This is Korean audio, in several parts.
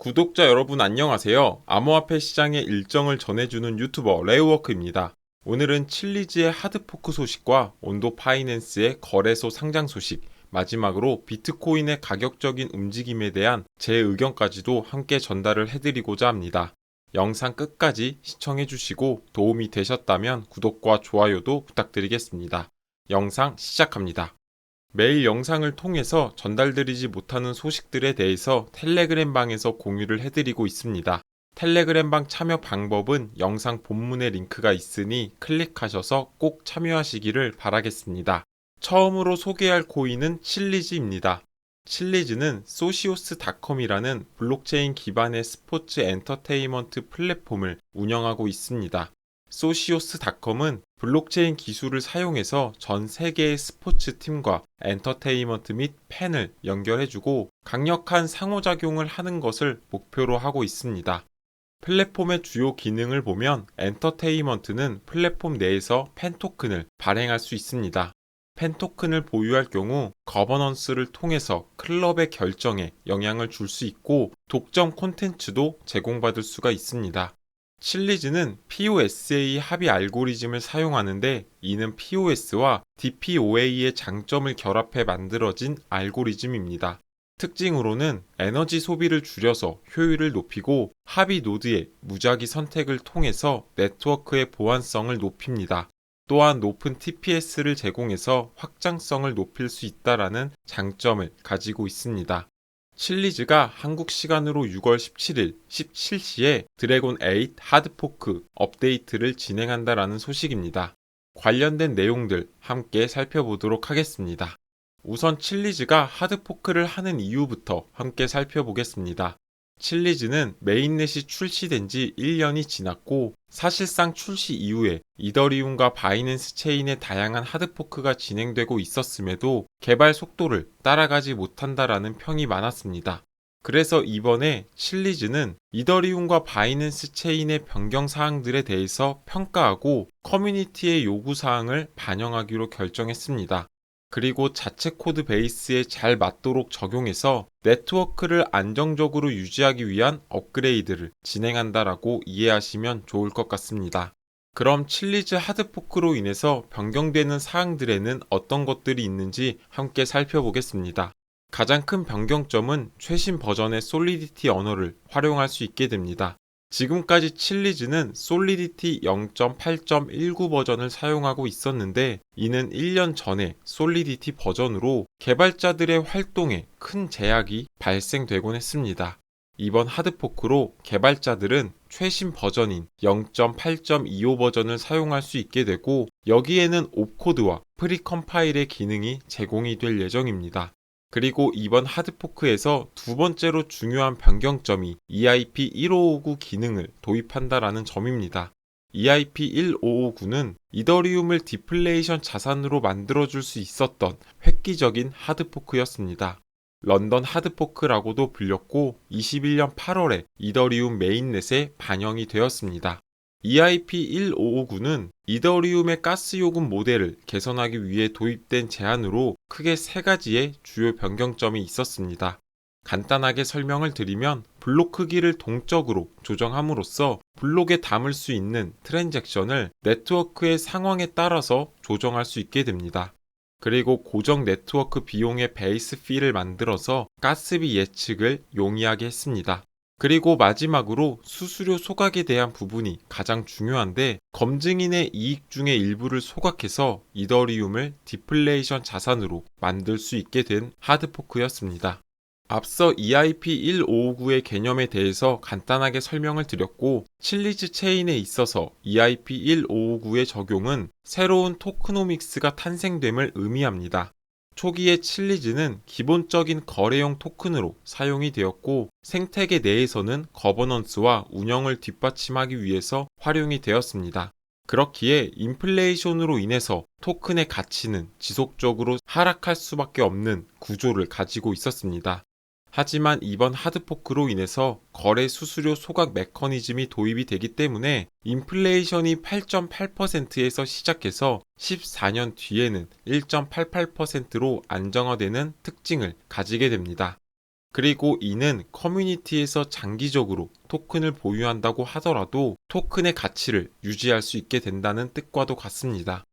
구독자 여러분 안녕하세요. 암호화폐 시장의 일정을 전해주는 유튜버 레오워크입니다. 오늘은 칠리즈의 하드포크 소식과 온도 파이낸스의 거래소 상장 소식, 마지막으로 비트코인의 가격적인 움직임에 대한 제 의견까지도 함께 전달을 해드리고자 합니다. 영상 끝까지 시청해주시고 도움이 되셨다면 구독과 좋아요도 부탁드리겠습니다. 영상 시작합니다. 매일 영상을 통해서 전달드리지 못하는 소식들에 대해서 텔레그램 방에서 공유를 해드리고 있습니다. 텔레그램 방 참여 방법은 영상 본문에 링크가 있으니 클릭하셔서 꼭 참여하시기를 바라겠습니다. 처음으로 소개할 코인은 칠리즈입니다. 칠리즈는 소시오스닷컴이라는 블록체인 기반의 스포츠 엔터테인먼트 플랫폼을 운영하고 있습니다. 소시오스닷컴은 블록체인 기술을 사용해서 전 세계의 스포츠 팀과 엔터테인먼트 및 팬을 연결해주고 강력한 상호작용을 하는 것을 목표로 하고 있습니다. 플랫폼의 주요 기능을 보면 엔터테인먼트는 플랫폼 내에서 팬 토큰을 발행할 수 있습니다. 팬 토큰을 보유할 경우 거버넌스를 통해서 클럽의 결정에 영향을 줄 수 있고 독점 콘텐츠도 제공받을 수가 있습니다. 칠리즈는 POSA 합의 알고리즘을 사용하는데 이는 POS와 DPoA의 장점을 결합해 만들어진 알고리즘입니다. 특징으로는 에너지 소비를 줄여서 효율을 높이고 합의 노드의 무작위 선택을 통해서 네트워크의 보안성을 높입니다. 또한 높은 TPS를 제공해서 확장성을 높일 수 있다는 장점을 가지고 있습니다. 칠리즈가 한국 시간으로 6월 17일 17시에 드래곤 8 하드포크 업데이트를 진행한다라는 소식입니다. 관련된 내용들 함께 살펴보도록 하겠습니다. 우선 칠리즈가 하드포크를 하는 이유부터 함께 살펴보겠습니다. 칠리즈는 메인넷이 출시된 지 1년이 지났고 사실상 출시 이후에 이더리움과 바이낸스 체인의 다양한 하드포크가 진행되고 있었음에도 개발 속도를 따라가지 못한다라는 평이 많았습니다. 그래서 이번에 칠리즈는 이더리움과 바이낸스 체인의 변경 사항들에 대해서 평가하고 커뮤니티의 요구 사항을 반영하기로 결정했습니다. 그리고 자체 코드 베이스에 잘 맞도록 적용해서 네트워크를 안정적으로 유지하기 위한 업그레이드를 진행한다라고 이해하시면 좋을 것 같습니다. 그럼 칠리즈 하드포크로 인해서 변경되는 사항들에는 어떤 것들이 있는지 함께 살펴보겠습니다. 가장 큰 변경점은 최신 버전의 솔리디티 언어를 활용할 수 있게 됩니다. 지금까지 칠리즈는 솔리디티 0.8.19 버전을 사용하고 있었는데 이는 1년 전에 솔리디티 버전으로 개발자들의 활동에 큰 제약이 발생되곤 했습니다. 이번 하드포크로 개발자들은 최신 버전인 0.8.25 버전을 사용할 수 있게 되고 여기에는 옵코드와 프리컴파일의 기능이 제공이 될 예정입니다. 그리고 이번 하드포크에서 두 번째로 중요한 변경점이 EIP1559 기능을 도입한다라는 점입니다. EIP1559는 이더리움을 디플레이션 자산으로 만들어줄 수 있었던 획기적인 하드포크였습니다. 런던 하드포크라고도 불렸고 21년 8월에 이더리움 메인넷에 반영이 되었습니다. EIP1559는 이더리움의 가스 요금 모델을 개선하기 위해 도입된 제안으로 크게 세 가지의 주요 변경점이 있었습니다. 간단하게 설명을 드리면 블록 크기를 동적으로 조정함으로써 블록에 담을 수 있는 트랜잭션을 네트워크의 상황에 따라서 조정할 수 있게 됩니다. 그리고 고정 네트워크 비용의 베이스 피를 만들어서 가스비 예측을 용이하게 했습니다. 그리고 마지막으로 수수료 소각에 대한 부분이 가장 중요한데 검증인의 이익 중의 일부를 소각해서 이더리움을 디플레이션 자산으로 만들 수 있게 된 하드포크였습니다. 앞서 EIP1559의 개념에 대해서 간단하게 설명을 드렸고 칠리즈 체인에 있어서 EIP1559의 적용은 새로운 토크노믹스가 탄생됨을 의미합니다. 초기에 칠리즈는 기본적인 거래용 토큰으로 사용이 되었고 생태계 내에서는 거버넌스와 운영을 뒷받침하기 위해서 활용이 되었습니다. 그렇기에 인플레이션으로 인해서 토큰의 가치는 지속적으로 하락할 수밖에 없는 구조를 가지고 있었습니다. 하지만 이번 하드포크로 인해서 거래 수수료 소각 메커니즘이 도입이 되기 때문에 인플레이션이 8.8%에서 시작해서 14년 뒤에는 1.88%로 안정화되는 특징을 가지게 됩니다. 그리고 이는 커뮤니티에서 장기적으로 토큰을 보유한다고 하더라도 토큰의 가치를 유지할 수 있게 된다는 뜻과도 같습니다.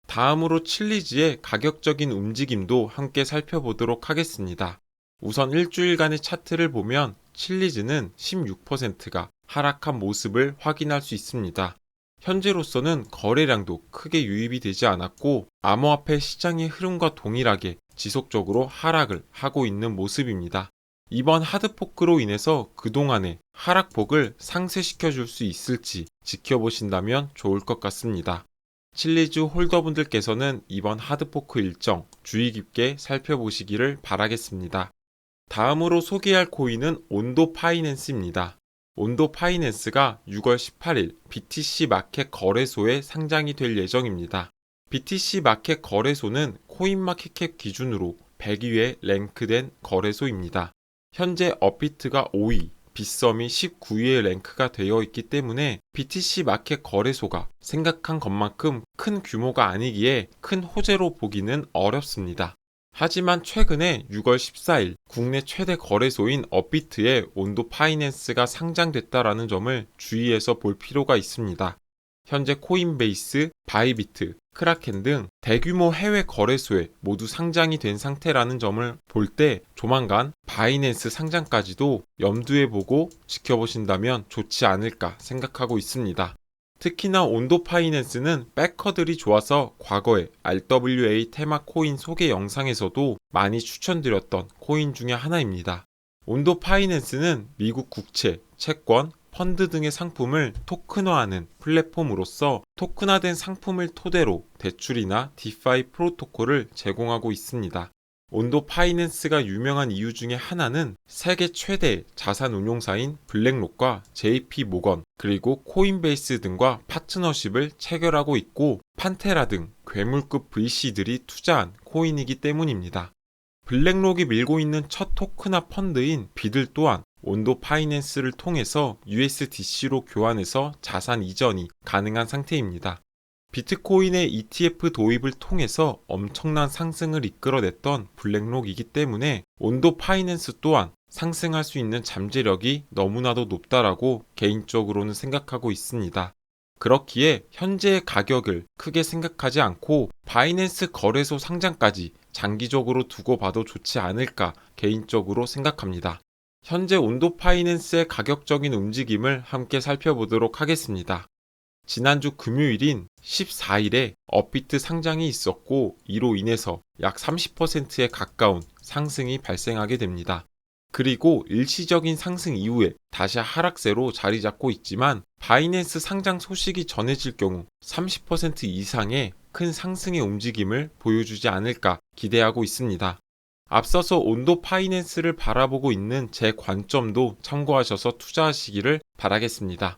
다음으로 칠리즈의 가격적인 움직임도 함께 살펴보도록 하겠습니다. 우선 일주일간의 차트를 보면 칠리즈는 16%가 하락한 모습을 확인할 수 있습니다. 현재로서는 거래량도 크게 유입이 되지 않았고 암호화폐 시장의 흐름과 동일하게 지속적으로 하락을 하고 있는 모습입니다. 이번 하드포크로 인해서 그동안의 하락폭을 상쇄시켜 줄 수 있을지 지켜보신다면 좋을 것 같습니다. 칠리즈 홀더분들께서는 이번 하드포크 일정 주의 깊게 살펴보시기를 바라겠습니다. 다음으로 소개할 코인은 온도 파이낸스입니다. 온도 파이낸스가 6월 18일 BTC 마켓 거래소에 상장이 될 예정입니다. BTC 마켓 거래소는 코인마켓캡 기준으로 100위에 랭크된 거래소입니다. 현재 업비트가 5위, 빗썸이 19위에 랭크가 되어 있기 때문에 BTC 마켓 거래소가 생각한 것만큼 큰 규모가 아니기에 큰 호재로 보기는 어렵습니다. 하지만 최근에 6월 14일 국내 최대 거래소인 업비트에 온도 파이낸스가 상장됐다라는 점을 주의해서 볼 필요가 있습니다. 현재 코인베이스, 바이비트, 크라켄 등 대규모 해외 거래소에 모두 상장이 된 상태라는 점을 볼 때 조만간 바이낸스 상장까지도 염두에 보고 지켜보신다면 좋지 않을까 생각하고 있습니다. 특히나 온도 파이낸스는 백커들이 좋아서 과거에 RWA 테마 코인 소개 영상에서도 많이 추천드렸던 코인 중에 하나입니다. 온도 파이낸스는 미국 국채, 채권, 펀드 등의 상품을 토큰화하는 플랫폼으로서 토큰화된 상품을 토대로 대출이나 디파이 프로토콜을 제공하고 있습니다. 온도 파이낸스가 유명한 이유 중에 하나는 세계 최대 자산 운용사인 블랙록과 JP 모건 그리고 코인베이스 등과 파트너십을 체결하고 있고 판테라 등 괴물급 VC들이 투자한 코인이기 때문입니다. 블랙록이 밀고 있는 첫 토큰화 펀드인 비들 또한 온도 파이낸스를 통해서 USDC로 교환해서 자산 이전이 가능한 상태입니다. 비트코인의 ETF 도입을 통해서 엄청난 상승을 이끌어냈던 블랙록이기 때문에 온도 파이낸스 또한 상승할 수 있는 잠재력이 너무나도 높다라고 개인적으로는 생각하고 있습니다. 그렇기에 현재의 가격을 크게 생각하지 않고 바이낸스 거래소 상장까지 장기적으로 두고 봐도 좋지 않을까 개인적으로 생각합니다. 현재 온도 파이낸스의 가격적인 움직임을 함께 살펴보도록 하겠습니다. 지난주 금요일인 14일에 업비트 상장이 있었고 이로 인해서 약 30%에 가까운 상승이 발생하게 됩니다. 그리고 일시적인 상승 이후에 다시 하락세로 자리 잡고 있지만 바이낸스 상장 소식이 전해질 경우 30% 이상의 큰 상승의 움직임을 보여주지 않을까 기대하고 있습니다. 앞서서 온도 파이낸스를 바라보고 있는 제 관점도 참고하셔서 투자하시기를 바라겠습니다.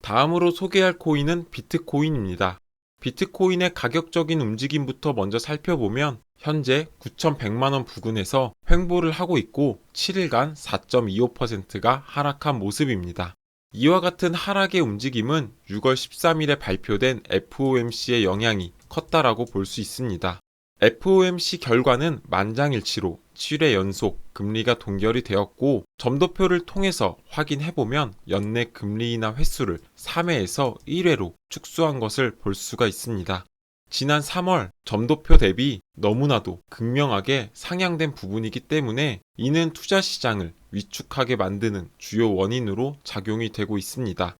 다음으로 소개할 코인은 비트코인입니다. 비트코인의 가격적인 움직임부터 먼저 살펴보면 현재 9,100만원 부근에서 횡보를 하고 있고 7일간 4.25%가 하락한 모습입니다. 이와 같은 하락의 움직임은 6월 13일에 발표된 FOMC의 영향이 컸다라고 볼 수 있습니다. FOMC 결과는 만장일치로 7회 연속 금리가 동결이 되었고 점도표를 통해서 확인해보면 연내 금리 인하 횟수를 3회에서 1회로 축소한 것을 볼 수가 있습니다. 지난 3월 점도표 대비 너무나도 극명하게 상향된 부분이기 때문에 이는 투자 시장을 위축하게 만드는 주요 원인으로 작용이 되고 있습니다.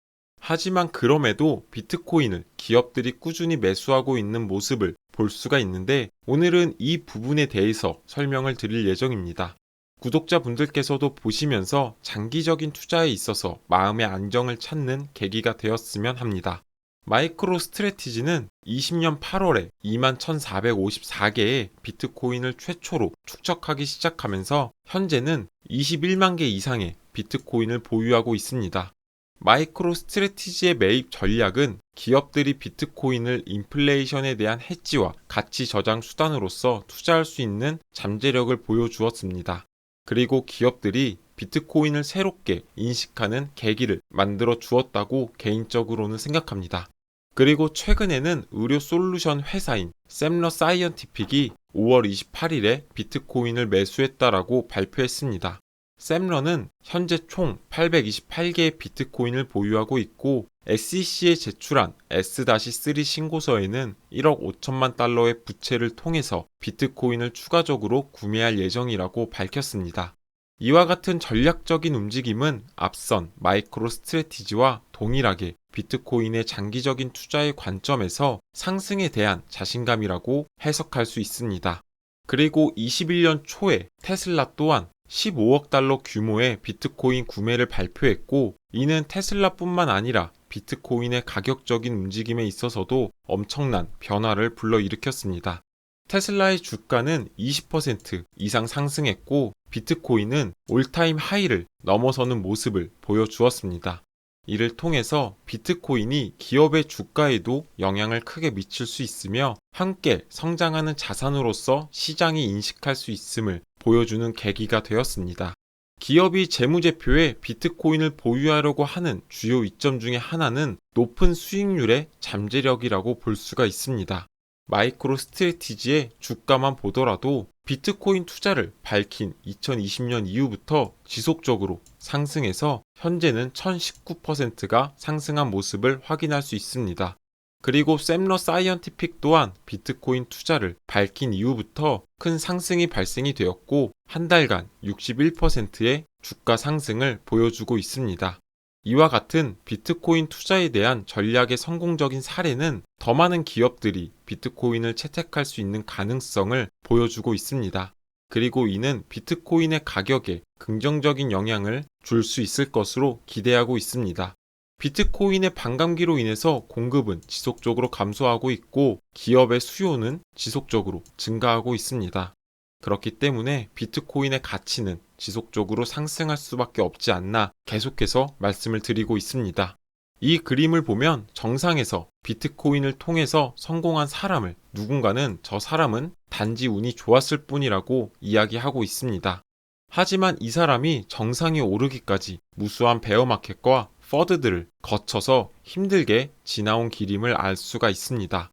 하지만 그럼에도 비트코인을 기업들이 꾸준히 매수하고 있는 모습을 볼 수가 있는데 오늘은 이 부분에 대해서 설명을 드릴 예정입니다. 구독자분들께서도 보시면서 장기적인 투자에 있어서 마음의 안정을 찾는 계기가 되었으면 합니다. 마이크로 스트래티지는 20년 8월에 21,454개의 비트코인을 최초로 축적하기 시작하면서 현재는 21만 개 이상의 비트코인을 보유하고 있습니다. 마이크로 스트래티지의 매입 전략은 기업들이 비트코인을 인플레이션에 대한 해지와 가치 저장 수단으로서 투자할 수 있는 잠재력을 보여주었습니다. 그리고 기업들이 비트코인을 새롭게 인식하는 계기를 만들어 주었다고 개인적으로는 생각합니다. 그리고 최근에는 의료 솔루션 회사인 샘러 사이언티픽이 5월 28일에 비트코인을 매수했다라고 발표했습니다. 샘러는 현재 총 828개의 비트코인을 보유하고 있고 SEC에 제출한 S-3 신고서에는 1억 5천만 달러의 부채를 통해서 비트코인을 추가적으로 구매할 예정이라고 밝혔습니다. 이와 같은 전략적인 움직임은 앞선 마이크로 스트래티지와 동일하게 비트코인의 장기적인 투자의 관점에서 상승에 대한 자신감이라고 해석할 수 있습니다. 그리고 21년 초에 테슬라 또한 15억 달러 규모의 비트코인 구매를 발표했고, 이는 테슬라뿐만 아니라 비트코인의 가격적인 움직임에 있어서도 엄청난 변화를 불러일으켰습니다. 테슬라의 주가는 20% 이상 상승했고, 비트코인은 올타임 하이를 넘어서는 모습을 보여주었습니다. 이를 통해서 비트코인이 기업의 주가에도 영향을 크게 미칠 수 있으며 함께 성장하는 자산으로서 시장이 인식할 수 있음을 보여주는 계기가 되었습니다. 기업이 재무제표에 비트코인을 보유하려고 하는 주요 이점 중에 하나는 높은 수익률의 잠재력이라고 볼 수가 있습니다. 마이크로 스트래티지의 주가만 보더라도 비트코인 투자를 밝힌 2020년 이후부터 지속적으로 상승해서 현재는 1019%가 상승한 모습을 확인할 수 있습니다. 그리고 샘러 사이언티픽 또한 비트코인 투자를 밝힌 이후부터 큰 상승이 발생이 되었고 한 달간 61%의 주가 상승을 보여주고 있습니다. 이와 같은 비트코인 투자에 대한 전략의 성공적인 사례는 더 많은 기업들이 비트코인을 채택할 수 있는 가능성을 보여주고 있습니다. 그리고 이는 비트코인의 가격에 긍정적인 영향을 줄 수 있을 것으로 기대하고 있습니다. 비트코인의 반감기로 인해서 공급은 지속적으로 감소하고 있고 기업의 수요는 지속적으로 증가하고 있습니다. 그렇기 때문에 비트코인의 가치는 지속적으로 상승할 수밖에 없지 않나 계속해서 말씀을 드리고 있습니다. 이 그림을 보면 정상에서 비트코인을 통해서 성공한 사람을 누군가는 저 사람은 단지 운이 좋았을 뿐이라고 이야기하고 있습니다. 하지만 이 사람이 정상에 오르기까지 무수한 베어마켓과 퍼드들을 거쳐서 힘들게 지나온 길임을 알 수가 있습니다.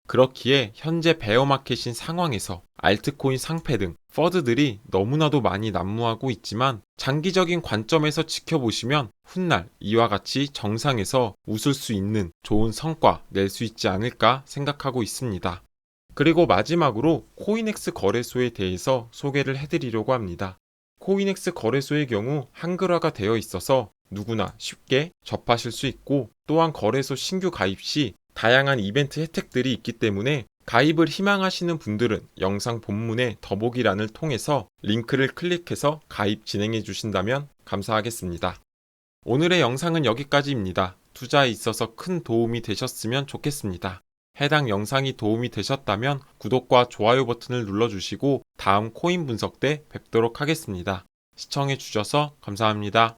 그렇기에 현재 베어마켓인 상황에서 알트코인 상패 등 퍼드들이 너무나도 많이 난무하고 있지만 장기적인 관점에서 지켜보시면 훗날 이와 같이 정상에서 웃을 수 있는 좋은 성과 낼 수 있지 않을까 생각하고 있습니다. 그리고 마지막으로 코인엑스 거래소에 대해서 소개를 해드리려고 합니다. 코인엑스 거래소의 경우 한글화가 되어 있어서 누구나 쉽게 접하실 수 있고 또한 거래소 신규 가입 시 다양한 이벤트 혜택들이 있기 때문에 가입을 희망하시는 분들은 영상 본문의 더보기란을 통해서 링크를 클릭해서 가입 진행해 주신다면 감사하겠습니다. 오늘의 영상은 여기까지입니다. 투자에 있어서 큰 도움이 되셨으면 좋겠습니다. 해당 영상이 도움이 되셨다면 구독과 좋아요 버튼을 눌러주시고 다음 코인 분석 때 뵙도록 하겠습니다. 시청해 주셔서 감사합니다.